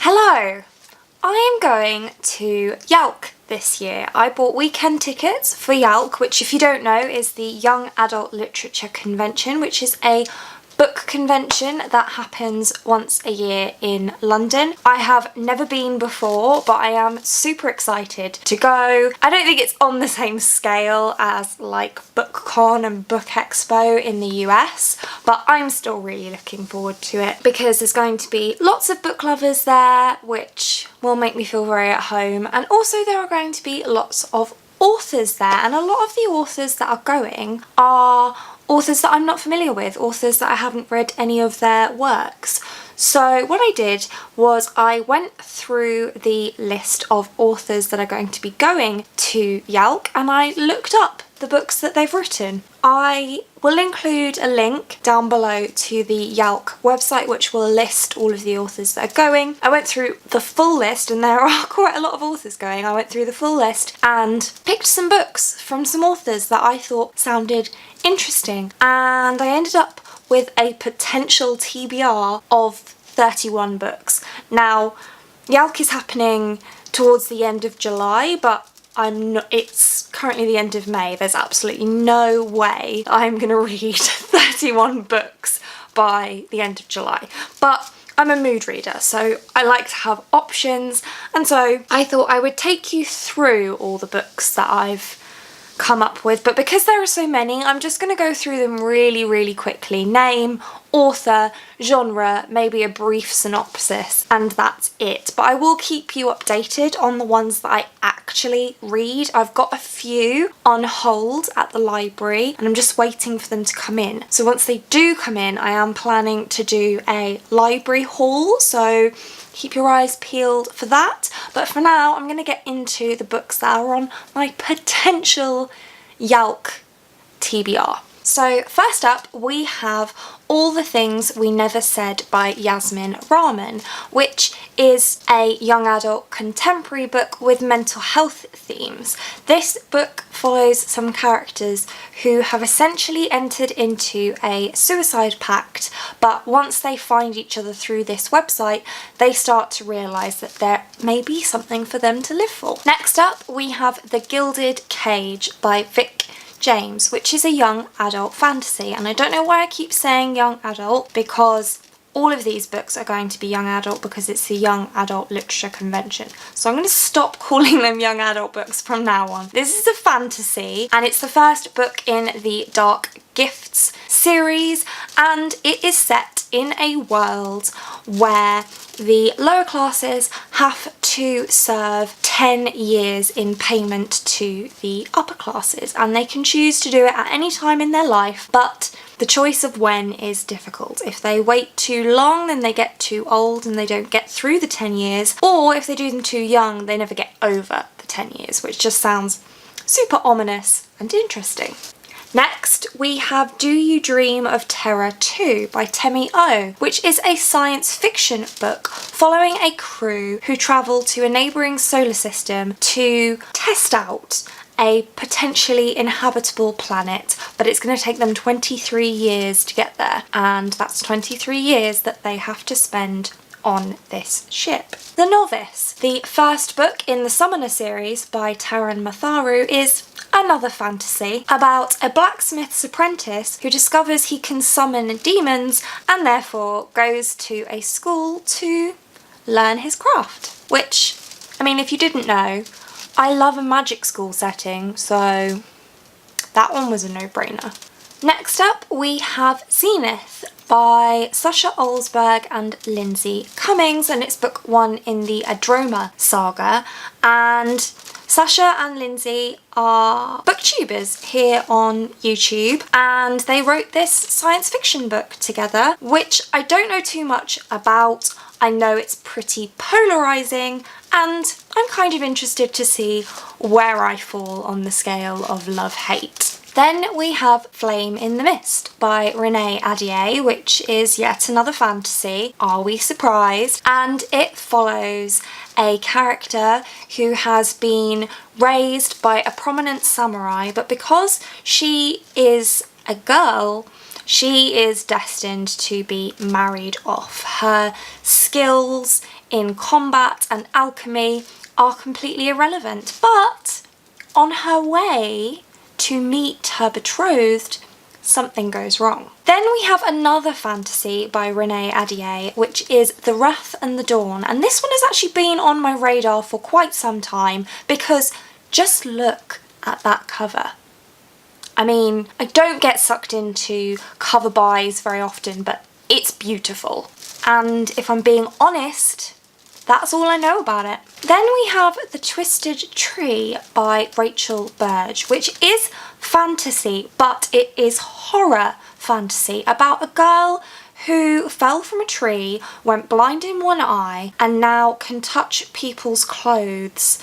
Hello! I am going to YALC this year. I bought weekend tickets for YALC, which if you don't know is the Young Adult Literature Convention, which is a book convention that happens once a year in London. I have never been before, but I am super excited to go. I don't think it's on the same scale as like BookCon and Book Expo in the US, but I'm still really looking forward to it because there's going to be lots of book lovers there, which will make me feel very at home, and also there are going to be lots of authors there, and a lot of the authors that are going are authors that I'm not familiar with, authors that I haven't read any of their works. So what I did was I went through the list of authors that are going to be going to YALC and I looked up the books that they've written. I will include a link down below to the YALC website which will list all of the authors that are going. I went through the full list and there are quite a lot of authors going. I went through the full list and picked some books from some authors that I thought sounded interesting, and I ended up with a potential TBR of 31 books. Now, YALC is happening towards the end of July, but it's currently the end of May. There's absolutely no way I'm gonna read 31 books by the end of July. But I'm a mood reader, so I like to have options, and so I thought I would take you through all the books that I've come up with, but because there are so many, I'm just going to go through them really quickly. Name, author, genre, maybe a brief synopsis, and that's it. But I will keep you updated on the ones that I actually read. I've got a few on hold at the library and I'm just waiting for them to come in. So once they do come in, I am planning to do a library haul, so keep your eyes peeled for that. But for now, I'm going to get into the books that are on my potential YALC TBR. So first up, we have All the Things We Never Said by Yasmin Rahman, which is a young adult contemporary book with mental health themes. This book follows some characters who have essentially entered into a suicide pact, but once they find each other through this website, they start to realise that there may be something for them to live for. Next up, we have The Gilded Cage by Vic James, which is a young adult fantasy, and I don't know why I keep saying young adult because all of these books are going to be young adult because it's the Young Adult Literature Convention. So I'm going to stop calling them young adult books from now on. This is a fantasy and it's the first book in the Dark Gifts series, and it is set in a world where the lower classes have to serve 10 years in payment to the upper classes, and they can choose to do it at any time in their life, but the choice of when is difficult. If they wait too long, then they get too old and they don't get through the 10 years, or if they do them too young, they never get over the 10 years, which just sounds super ominous and interesting. Next, we have Do You Dream of Terror 2 by Temi O, which is a science fiction book following a crew who travel to a neighbouring solar system to test out a potentially inhabitable planet, but it's going to take them 23 years to get there, and that's 23 years that they have to spend on this ship. The Novice, the first book in the Summoner series by Taran Matharu, is another fantasy about a blacksmith's apprentice who discovers he can summon demons and therefore goes to a school to learn his craft. Which, I mean, if you didn't know, I love a magic school setting, so that one was a no-brainer. Next up, we have Zenith by Sasha Olsberg and Lindsay Cummings, and it's book 1 in the Adroma saga, and Sasha and Lindsay are booktubers here on YouTube, and they wrote this science fiction book together, which I don't know too much about. I know it's pretty polarising, and I'm kind of interested to see where I fall on the scale of love-hate. Then we have Flame in the Mist by Renee Adier, which is yet another fantasy. Are we surprised? And it follows a character who has been raised by a prominent samurai, but because she is a girl, she is destined to be married off. Her skills in combat and alchemy are completely irrelevant. But on her way to meet her betrothed, something goes wrong. Then we have another fantasy by Renee Ahdieh, which is The Wrath and the Dawn. And this one has actually been on my radar for quite some time because just look at that cover. I mean, I don't get sucked into cover buys very often, but it's beautiful. And if I'm being honest, that's all I know about it. Then we have The Twisted Tree by Rachel Burge, which is fantasy, but it is horror fantasy about a girl who fell from a tree, went blind in one eye, and now can touch people's clothes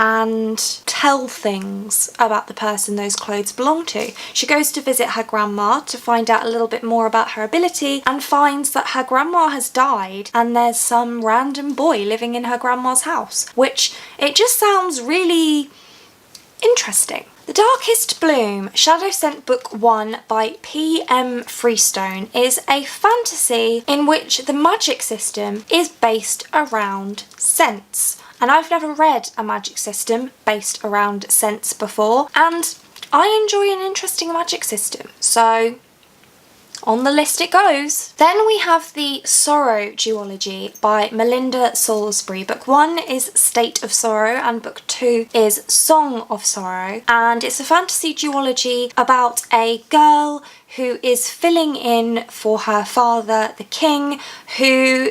and tell things about the person those clothes belong to. She goes to visit her grandma to find out a little bit more about her ability and finds that her grandma has died and there's some random boy living in her grandma's house, which it just sounds really interesting. The Darkest Bloom, Shadow Sent Book 1 by P.M. Freestone is a fantasy in which the magic system is based around scents. And I've never read a magic system based around scents before, and I enjoy an interesting magic system, so on the list it goes. Then we have the Sorrow duology by Melinda Salisbury. Book 1 is State of Sorrow and book 2 is Song of Sorrow, and it's a fantasy duology about a girl who is filling in for her father, the king, who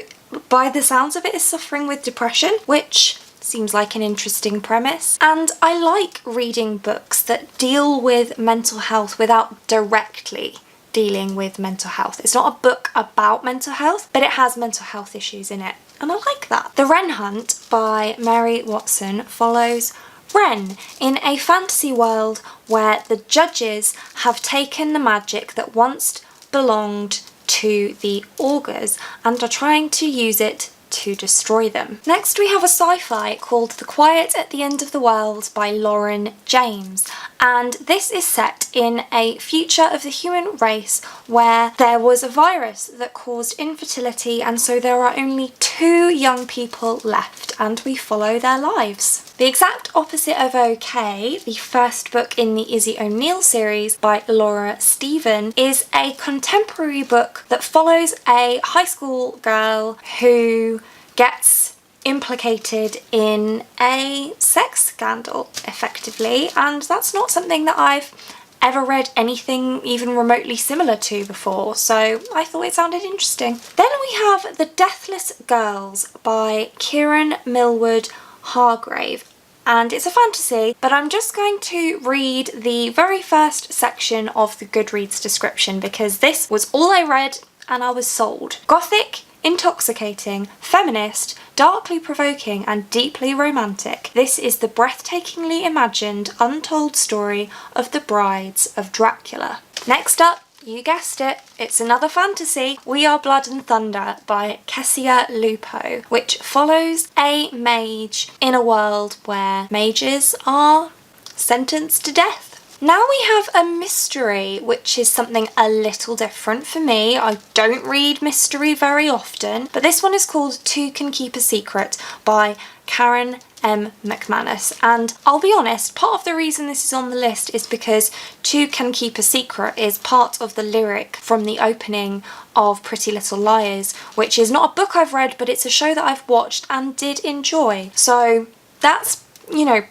by the sounds of it is suffering with depression, which seems like an interesting premise. And I like reading books that deal with mental health without directly dealing with mental health. It's not a book about mental health, but it has mental health issues in it, and I like that. The Wren Hunt by Mary Watson follows Wren in a fantasy world where the judges have taken the magic that once belonged to the augurs and are trying to use it to destroy them. Next we have a sci-fi called The Quiet at the End of the World by Lauren James, and this is set in a future of the human race where there was a virus that caused infertility, and so there are only 2 young people left and we follow their lives. The Exact Opposite of OK, the first book in the Izzy O'Neill series by Laura Stephen, is a contemporary book that follows a high school girl who gets implicated in a sex scandal, effectively, and that's not something that I've ever read anything even remotely similar to before, so I thought it sounded interesting. Then we have The Deathless Girls by Kieran Millwood Hargrave, and it's a fantasy, but I'm just going to read the very first section of the Goodreads description because this was all I read and I was sold. Gothic, intoxicating, feminist, darkly provoking and deeply romantic. This is the breathtakingly imagined, untold story of the brides of Dracula. Next up, you guessed it, it's another fantasy, We Are Blood and Thunder by Kessia Lupo, which follows a mage in a world where mages are sentenced to death. Now we have a mystery, which is something a little different for me. I don't read mystery very often, but this one is called Two Can Keep a Secret by Karen M. McManus, and I'll be honest, part of the reason this is on the list is because Two Can Keep a Secret is part of the lyric from the opening of Pretty Little Liars, which is not a book I've read, but it's a show that I've watched and did enjoy. So that's, you know,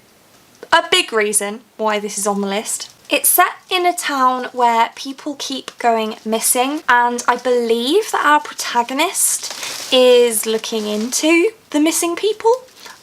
a big reason why this is on the list. It's set in a town where people keep going missing, and I believe that our protagonist is looking into the missing people.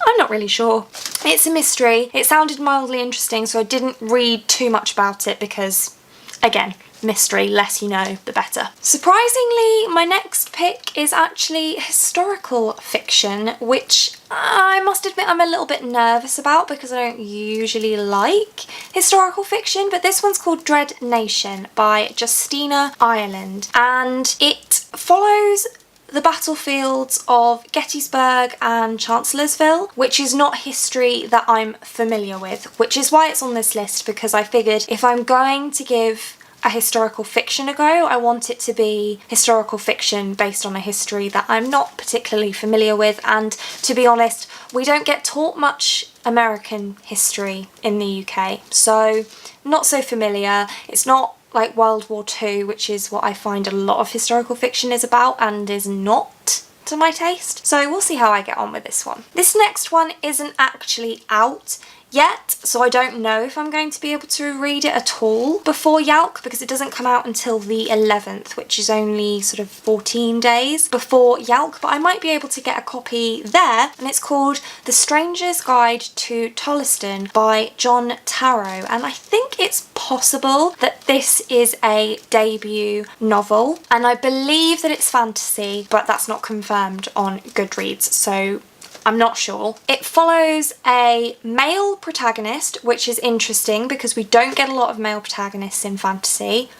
I'm not really sure. It's a mystery. It sounded mildly interesting, so I didn't read too much about it because, again, mystery, less you know, the better. Surprisingly, my next pick is actually historical fiction, which I must admit I'm a little bit nervous about because I don't usually like historical fiction, but this one's called Dread Nation by Justina Ireland, and it follows the battlefields of Gettysburg and Chancellorsville, which is not history that I'm familiar with, which is why it's on this list, because I figured if I'm going to give a historical fiction ago. I want it to be historical fiction based on a history that I'm not particularly familiar with, and to be honest, we don't get taught much American history in the UK, so not so familiar. It's not like World War II, which is what I find a lot of historical fiction is about and is not to my taste. So we'll see how I get on with this one. This next one isn't actually out yet, so I don't know if I'm going to be able to read it at all before YALC, because it doesn't come out until the 11th, which is only sort of 14 days before YALC, but I might be able to get a copy there, and it's called The Stranger's Guide to Tolston by John Tarrow, and I think it's possible that this is a debut novel, and I believe that it's fantasy, but that's not confirmed on Goodreads, so I'm not sure. It follows a male protagonist, which is interesting because we don't get a lot of male protagonists in fantasy,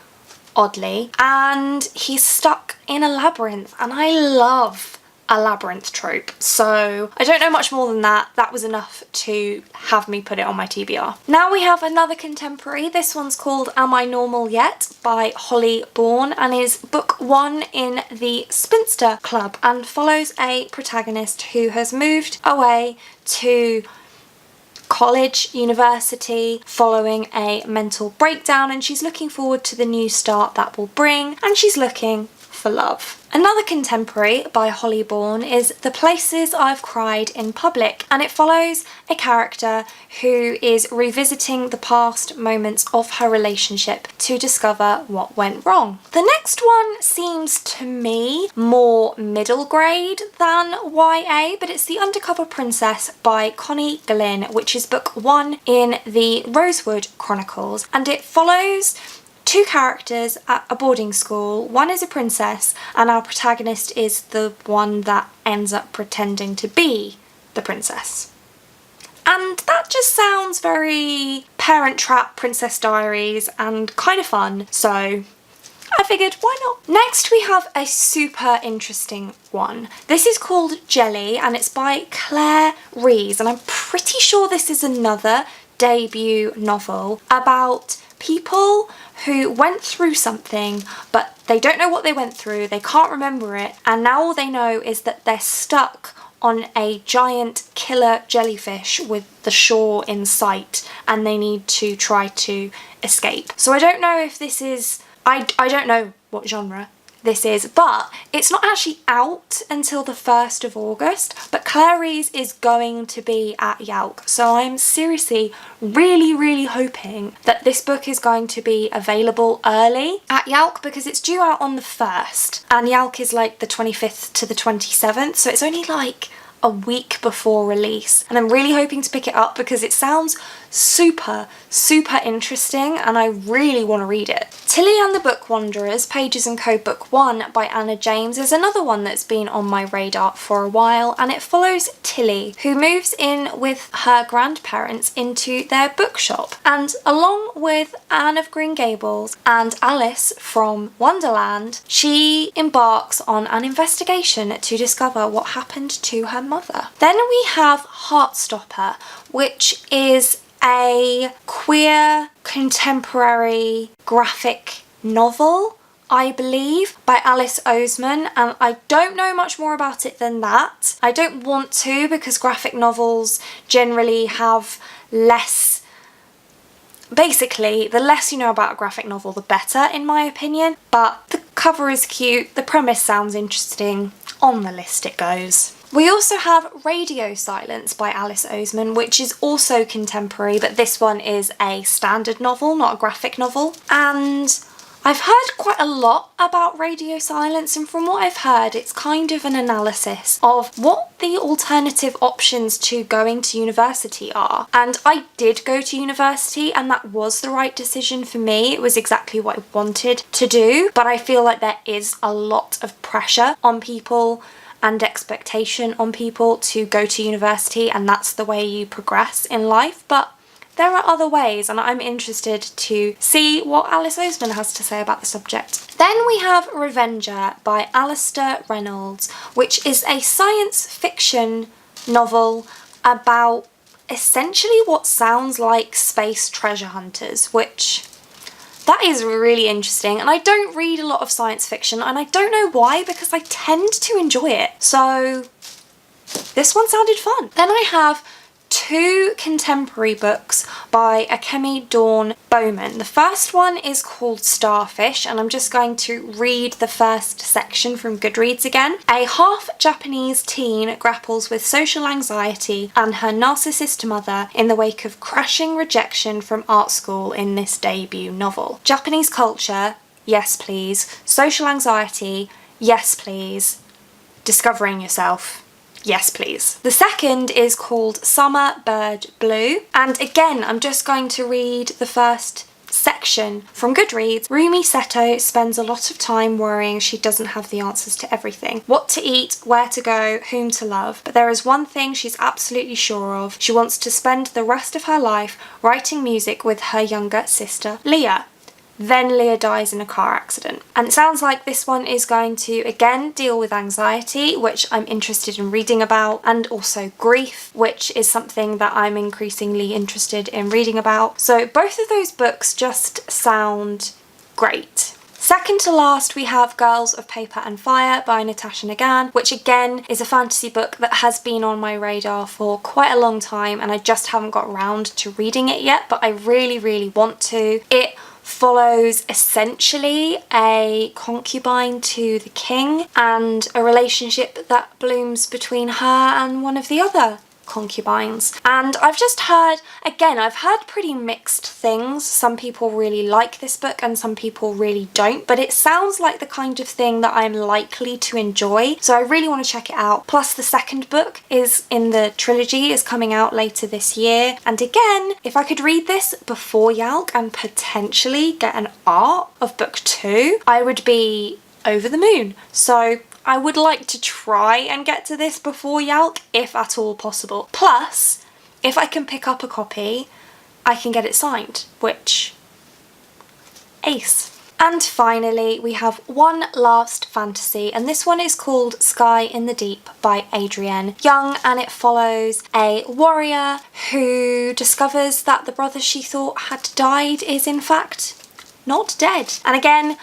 oddly, and he's stuck in a labyrinth, and I love a labyrinth trope, so I don't know much more than that. That was enough to have me put it on my TBR. Now we have another contemporary. This one's called Am I Normal Yet by Holly Bourne, and is book 1 in the Spinster Club, and follows a protagonist who has moved away to college, university, following a mental breakdown, and she's looking forward to the new start that will bring, and she's looking for love. Another contemporary by Holly Bourne is The Places I've Cried in Public, and it follows a character who is revisiting the past moments of her relationship to discover what went wrong. The next one seems to me more middle grade than YA, but it's The Undercover Princess by Connie Glynn, which is book 1 in the Rosewood Chronicles, and it follows two characters at a boarding school. One is a princess, and our protagonist is the one that ends up pretending to be the princess. And that just sounds very Parent Trap, Princess Diaries, and kind of fun, so I figured, why not? Next we have a super interesting one. This is called Jelly, and it's by Claire Rees, and I'm pretty sure this is another debut novel about people who went through something, but they don't know what they went through, they can't remember it, and now all they know is that they're stuck on a giant killer jellyfish with the shore in sight, and they need to try to escape. So I don't know if this is, I don't know what genre this is, but it's not actually out until the 1st of August, but Claire Rees is going to be at YALC, so I'm seriously really hoping that this book is going to be available early at YALC, because it's due out on the 1st, and YALC is like the 25th to the 27th, so it's only like a week before release, and I'm really hoping to pick it up because it sounds super interesting and I really want to read it. Tilly and the Book Wanderers, Pages & Co. Book 1 by Anna James is another one that's been on my radar for a while, and it follows Tilly, who moves in with her grandparents into their bookshop, and along with Anne of Green Gables and Alice from Wonderland, she embarks on an investigation to discover what happened to her mother. Then we have Heartstopper, which is a queer contemporary graphic novel, I believe, by Alice Oseman, and I don't know much more about it than that. I don't want to, because graphic novels generally have less. Basically, the less you know about a graphic novel, the better, in my opinion, but the cover is cute, the premise sounds interesting, on the list it goes. We also have Radio Silence by Alice Oseman, which is also contemporary, but this one is a standard novel, not a graphic novel. And I've heard quite a lot about Radio Silence, and from what I've heard, it's kind of an analysis of what the alternative options to going to university are. And I did go to university, and that was the right decision for me. It was exactly what I wanted to do, but I feel like there is a lot of pressure on people and expectation on people to go to university, and that's the way you progress in life, but there are other ways, and I'm interested to see what Alice Oseman has to say about the subject. Then we have Revenger by Alistair Reynolds, which is a science fiction novel about essentially what sounds like space treasure hunters, which That is really interesting, and I don't read a lot of science fiction, and I don't know why, because I tend to enjoy it. So this one sounded fun. Then I have 2 contemporary books by Akemi Dawn Bowman. The first one is called Starfish, and I'm just going to read the first section from Goodreads again. A half-Japanese teen grapples with social anxiety and her narcissist mother in the wake of crushing rejection from art school in this debut novel. Japanese culture, yes please. Social anxiety, yes please. Discovering yourself, yes please. The second is called Summer Bird Blue, and again I'm just going to read the first section from Goodreads. Rumi Seto spends a lot of time worrying she doesn't have the answers to everything. What to eat, where to go, whom to love. But there is one thing she's absolutely sure of. She wants to spend the rest of her life writing music with her younger sister Leah. Then Leah dies in a car accident. And it sounds like this one is going to again deal with anxiety, which I'm interested in reading about, and also grief, which is something that I'm increasingly interested in reading about. So both of those books just sound great. Second to last, we have Girls of Paper and Fire by Natasha Nagan, which again is a fantasy book that has been on my radar for quite a long time, and I just haven't got around to reading it yet, but I really, really want to. It follows essentially a concubine to the king and a relationship that blooms between her and one of the other concubines. And I've just heard, again, I've heard pretty mixed things. Some people really like this book and some people really don't, but it sounds like the kind of thing that I'm likely to enjoy, so I really want to check it out. Plus the second book is in the trilogy, is coming out later this year, and again, if I could read this before YALC and potentially get an art of book 2, I would be over the moon. So I would like to try and get to this before YALC, if at all possible. Plus, if I can pick up a copy, I can get it signed, which, ace. And finally, we have one last fantasy, and this one is called Sky in the Deep by Adrienne Young, and it follows a warrior who discovers that the brother she thought had died is in fact not dead. And again,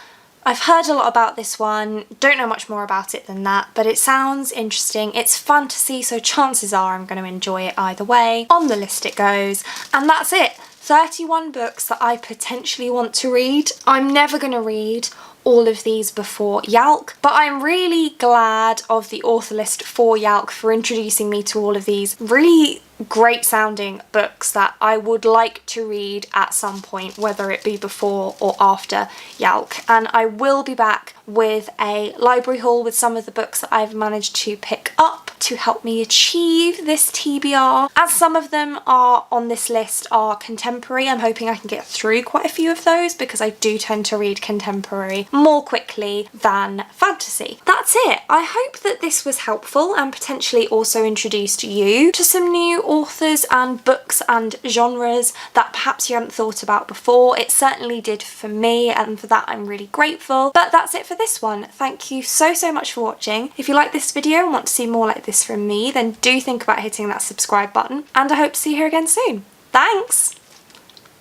I've heard a lot about this one, don't know much more about it than that, but it sounds interesting. It's fantasy, so chances are I'm going to enjoy it either way. On the list it goes, and that's it. 31 books that I potentially want to read. I'm never going to read all of these before YALC, but I'm really glad of the author list for YALC for introducing me to all of these really great sounding books that I would like to read at some point, whether it be before or after YALC. And I will be back with a library haul with some of the books that I've managed to pick up to help me achieve this TBR. As some of them are on this list are contemporary, I'm hoping I can get through quite a few of those because I do tend to read contemporary more quickly than fantasy. That's it. I hope that this was helpful and potentially also introduced you to some new authors and books and genres that perhaps you hadn't thought about before. It certainly did for me, and for that I'm really grateful. But that's it for this one. Thank you so much for watching. If you like this video and want to see more like this from me, then do think about hitting that subscribe button, and I hope to see you here again soon. Thanks!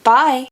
Bye!